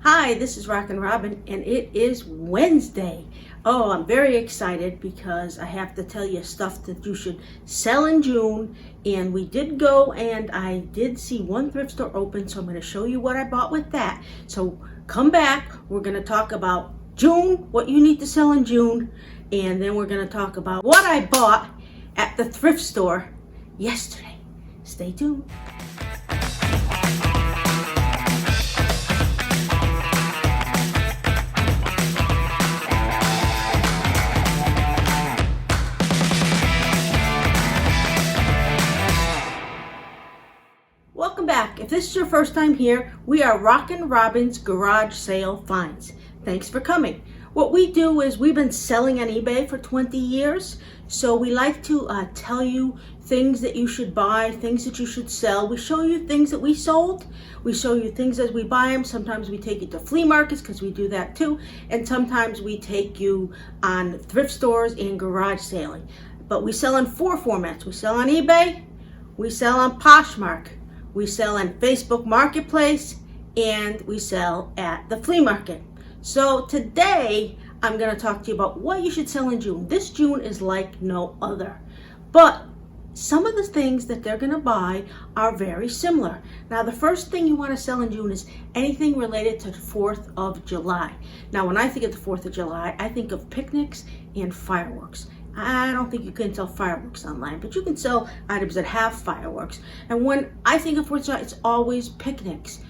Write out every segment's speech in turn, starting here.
Hi, this is Rockin' Robin, and it is Wednesday. Oh, I'm very excited because I have to tell you stuff that you should sell in June. And we did go and I did see one thrift store open, so I'm going to show you what I bought with that. So come back. We're going to talk about June, what you need to sell in June, and then we're going to talk about what I bought at the thrift store yesterday. Stay tuned. Welcome back. If this is your first time here, we are Rockin' Robin's Garage Sale Finds. Thanks for coming. What we do is we've been selling on eBay for 20 years, so we like to tell you things that you should buy, things that you should sell. We show you things that we sold. We show you things as we buy them. Sometimes we take you to flea markets because we do that too, and sometimes we take you on thrift stores and garage selling. But we sell in 4 formats. We sell on eBay, we sell on Poshmark, we sell on Facebook Marketplace, and we sell at the flea market. So today I'm going to talk to you about what you should sell in June. This June is like no other. But some of the things that they're going to buy are very similar. Now, the first thing you want to sell in June is anything related to the 4th of July. Now, when I think of the 4th of July, I think of picnics and fireworks. I don't think you can sell fireworks online, but you can sell items that have fireworks. And when I think of 4th of July, it's always picnics.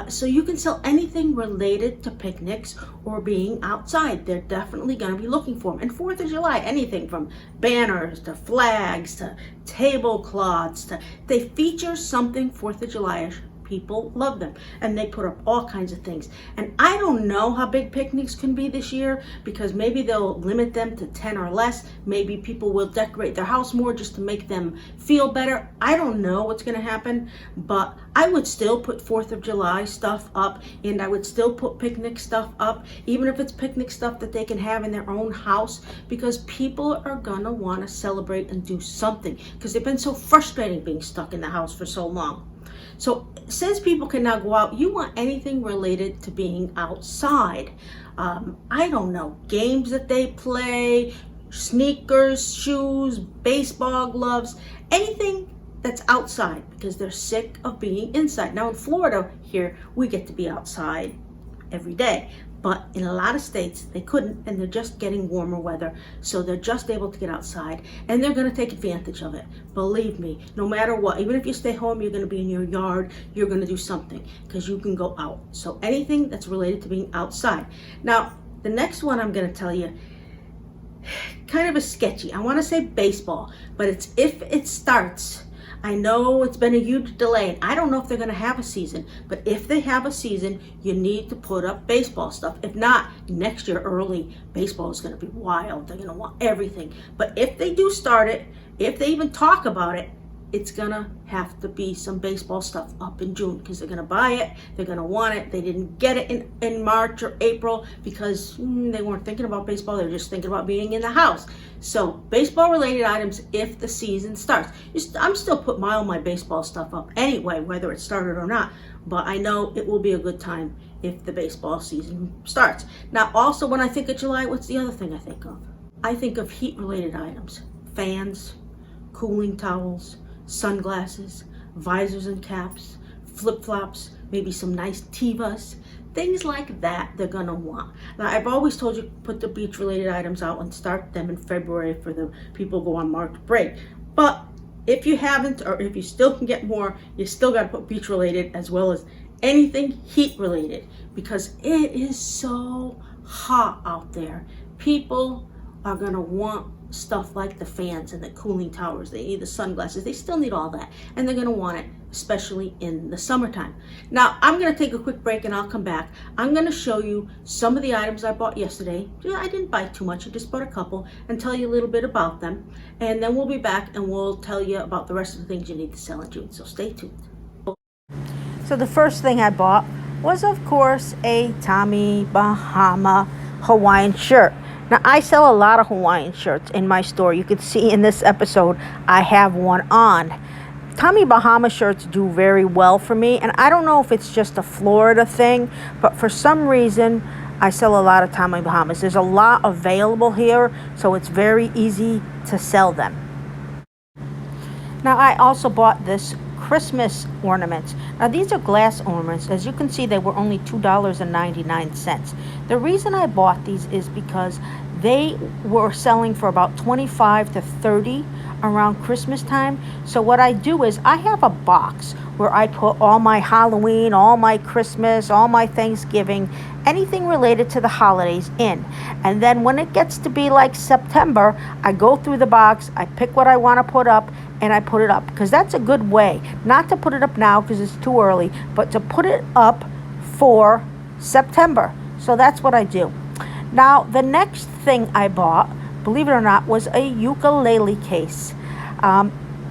So you can sell anything related to picnics or being outside. They're definitely going to be looking for them. And 4th of July, anything from banners to flags to tablecloths, they feature something 4th of July-ish. People love them, and they put up all kinds of things. And I don't know how big picnics can be this year, because maybe they'll limit them to 10 or less. Maybe people will decorate their house more just to make them feel better. I don't know what's going to happen, but I would still put 4th of July stuff up, and I would still put picnic stuff up, even if it's picnic stuff that they can have in their own house, because people are going to want to celebrate and do something, because they've been so frustrating being stuck in the house for so long. So since people can now go out, you want anything related to being outside. I don't know, games that they play, sneakers, shoes, baseball gloves, anything that's outside, because they're sick of being inside. Now in Florida here, we get to be outside every day. But in a lot of states, they couldn't, and they're just getting warmer weather, so they're just able to get outside, and they're going to take advantage of it. Believe me, no matter what, even if you stay home, you're going to be in your yard, you're going to do something, because you can go out. So anything that's related to being outside. Now, the next one I'm going to tell you, kind of a sketchy. I want to say baseball, but it's if it starts. I know it's been a huge delay. I don't know if they're going to have a season, but if they have a season, you need to put up baseball stuff. If not, next year early, baseball is going to be wild. They're going to want everything. But if they do start it, if they even talk about it, it's going to have to be some baseball stuff up in June, because they're going to buy it. They're going to want it. They didn't get it in March or April because they weren't thinking about baseball. They were just thinking about being in the house. So baseball related items if the season starts. I'm still putting all my baseball stuff up anyway, whether it started or not. But I know it will be a good time if the baseball season starts. Now also, when I think of July, what's the other thing I think of? I think of heat related items. Fans, cooling towels, sunglasses, visors and caps, flip-flops, maybe some nice Tevas, things like that they're gonna want. Now, I've always told you put the beach-related items out and start them in February for the people who go on March break. But if you haven't, or if you still can get more, you still gotta put beach-related as well as anything heat-related, because it is so hot out there. People are gonna want stuff like the fans and the cooling towers. They need the sunglasses. They still need all that, and they're going to want it, especially in the summertime. Now I'm going to take a quick break and I'll come back. I'm going to show you some of the items I bought yesterday. I didn't buy too much, I just bought a couple, and tell you a little bit about them, and then we'll be back and we'll tell you about the rest of the things you need to sell in June. So stay tuned. So the first thing I bought was, of course, a Tommy Bahama Hawaiian shirt. Now, I sell a lot of Hawaiian shirts in my store. You can see in this episode, I have one on. Tommy Bahama shirts do very well for me, and I don't know if it's just a Florida thing, but for some reason I sell a lot of Tommy Bahamas. There's a lot available here, so it's very easy to sell them. Now I also bought this Christmas ornaments. Now these are glass ornaments. As you can see, they were only $2.99. The reason I bought these is because they were selling for about 25 to 30 around Christmas time. So what I do is I have a box where I put all my Halloween, all my Christmas, all my Thanksgiving, anything related to the holidays in. And then when it gets to be like September, I go through the box, I pick what I want to put up, and I put it up, because that's a good way not to put it up now because it's too early, but to put it up for September. So that's what I do. Now the next thing I bought, believe it or not, was a ukulele case.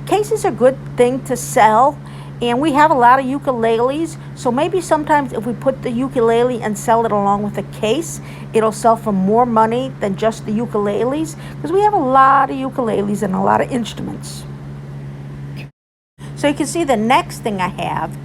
Cases are a good thing to sell, and we have a lot of ukuleles, so maybe sometimes if we put the ukulele and sell it along with a case, it'll sell for more money than just the ukuleles, because we have a lot of ukuleles and a lot of instruments. So you can see the next thing I have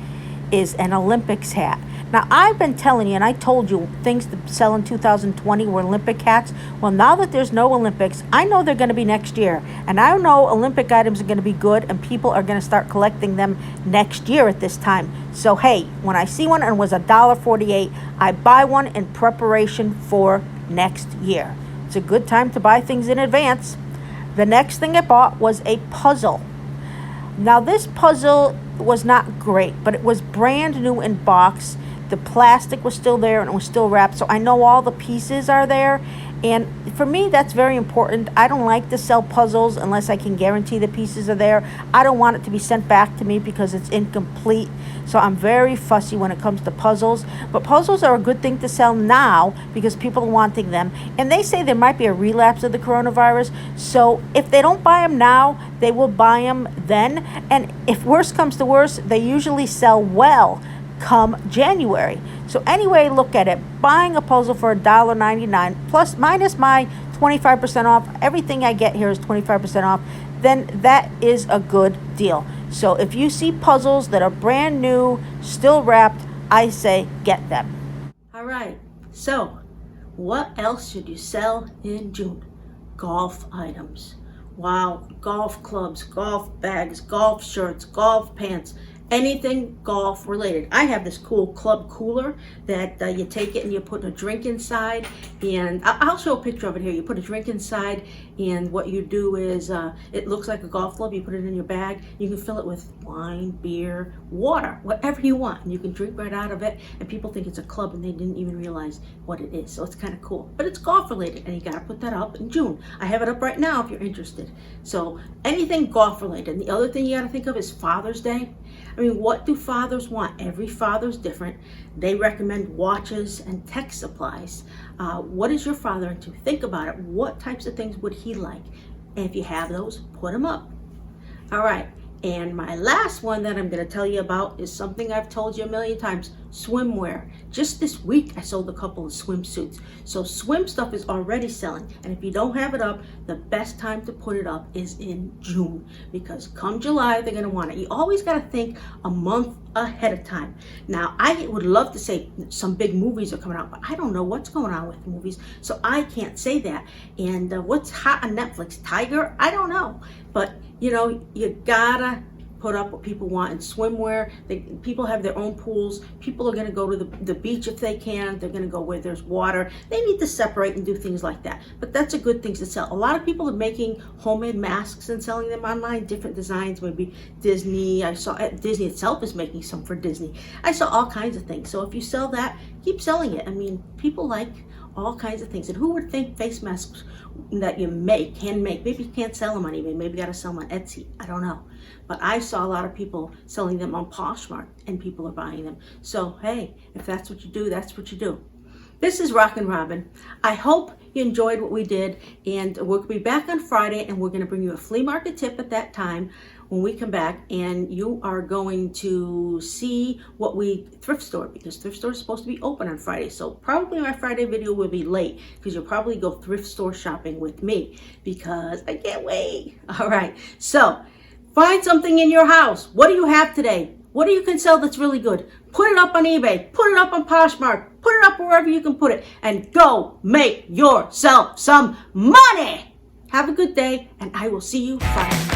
is an Olympics hat. Now I've been telling you, and I told you things to sell in 2020 were Olympic hats. Well, now that there's no Olympics, I know they're going to be next year. And I know Olympic items are going to be good, and people are going to start collecting them next year at this time. So hey, when I see one and it was $1.48, I buy one in preparation for next year. It's a good time to buy things in advance. The next thing I bought was a puzzle. Now this puzzle was not great, but it was brand new in box. The plastic was still there and it was still wrapped, so I know all the pieces are there. And for me, that's very important. I don't like to sell puzzles unless I can guarantee the pieces are there. I don't want it to be sent back to me because it's incomplete. So I'm very fussy when it comes to puzzles. But puzzles are a good thing to sell now because people are wanting them. And they say there might be a relapse of the coronavirus. So if they don't buy them now, they will buy them then. And if worse comes to worse, they usually sell well come January. So anyway, look at it. Buying a puzzle for $1.99 plus minus my 25% off. Everything I get here is 25% off. Then that is a good deal. So if you see puzzles that are brand new, still wrapped, I say get them. All right. So what else should you sell in June? Golf items. Wow. Golf clubs, golf bags, golf shirts, golf pants. Anything golf related. I have this cool club cooler that you take it and you put a drink inside, and I'll show a picture of it here. You put a drink inside, and what you do is it looks like a golf club. You put it in your bag. You can fill it with wine, beer, water, whatever you want, and you can drink right out of it, and people think it's a club and they didn't even realize what it is. So it's kind of cool, but it's golf related, and you got to put that up in June. I have it up right now if you're interested. So anything golf related. And the other thing you got to think of is Father's Day. I mean, what do fathers want? Every father's different. They recommend watches and tech supplies. What is your father into? Think about it. What types of things would he like? And if you have those, put them up. All right. And my last one that I'm going to tell you about is something I've told you a million times, swimwear. Just this week, I sold a couple of swimsuits. So swim stuff is already selling. And if you don't have it up, the best time to put it up is in June. Because come July, they're going to want it. You always got to think a month ahead of time. Now, I would love to say some big movies are coming out, but I don't know what's going on with movies. So I can't say that. And what's hot on Netflix? Tiger? I don't know. But you know, you gotta put up what people want in swimwear. People have their own pools. People are gonna go to the beach if they can. They're gonna go where there's water. They need to separate and do things like that. But that's a good thing to sell. A lot of people are making homemade masks and selling them online, different designs, maybe Disney. I saw Disney itself is making some for Disney. I saw all kinds of things. So if you sell that, keep selling it. I mean, people like all kinds of things. And who would think face masks that you can make, maybe you can't sell them on eBay, maybe you got to sell them on Etsy, I don't know. But I saw a lot of people selling them on Poshmark and people are buying them. So hey, if that's what you do, that's what you do. This is Rockin' Robin. I hope you enjoyed what we did, and we'll be back on Friday, and we're going to bring you a flea market tip at that time when we come back, and you are going to see what we thrift store, because thrift store is supposed to be open on Friday. So probably my Friday video will be late because you'll probably go thrift store shopping with me because I can't wait. All right. So Find something in your house. What do you have today? What do you can sell that's really good? Put it up on eBay. Put it up on Poshmark. Put it up wherever you can put it. And go make yourself some money. Have a good day, and I will see you Friday.